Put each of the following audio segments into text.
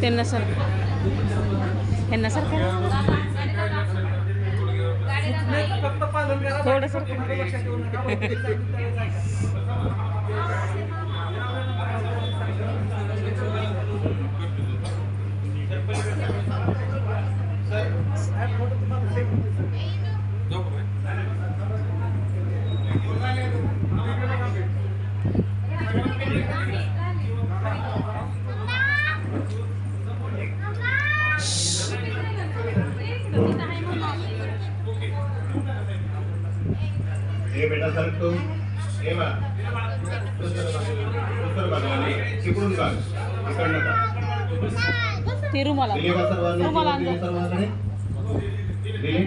त्यांना सर ह्यांना सर थोडं सर ये बेटा सर तुम ये बा चिपळून का इकडनं का ते रुमाला दिली का सर्वांनी दिली सर्वांकडे दिली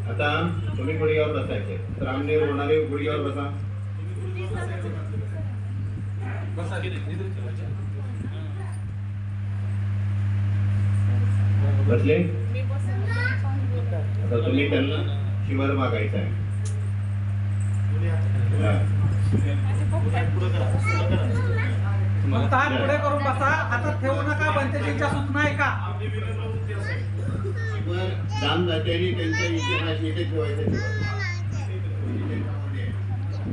आता तुम्ही गुडघ्यावर बसायचे रामदेव होणारे गुडघ्यावर बसा बसले आता तुम्ही त्यांना शिवर मागायचं आहे पुढे करून बसा आता ठेवू नका बनतेजींच्या सूचना आहे का शिवर दाम जात्याने त्यांचा इतिहास इथे ठेवायचा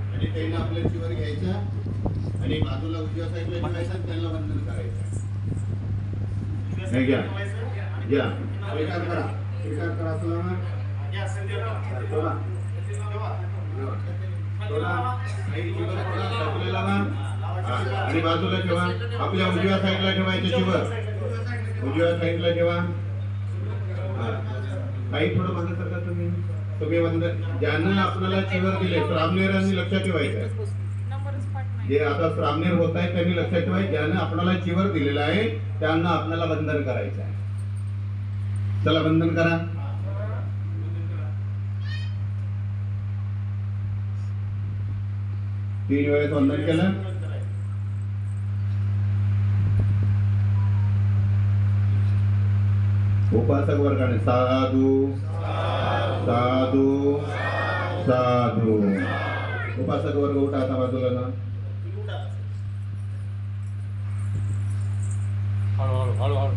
आणि त्यांना आपलं शिवर घ्यायचं आणि बाजूला उजव्या साईडला ठेवायचं आणि त्यांना बंधन करायचं घ्या घ्या स्वीकार करा असं आणि बाजूला ठेवा आपल्या उजव्या साईडला ठेवायचं शिवर उजव्या साईडला ठेवा काही थोडं मागे सरका तुम्ही वंदन ज्यांना आपल्याला शिवर दिले श्रामनेरांनी लक्षात ठेवायचं जे आता श्रामनेर होत आहे त्यांनी लक्षात ठेवायचं ज्यांना आपल्याला शिवर दिलेला आहे त्यांना आपल्याला बंधन करायचं आहे चला बंधन करा तीन वेळेस वंदन केलं उपासक वर्गाने साधू साधू साधू उपासक वर्ग उठा आता बाजूला ना हळू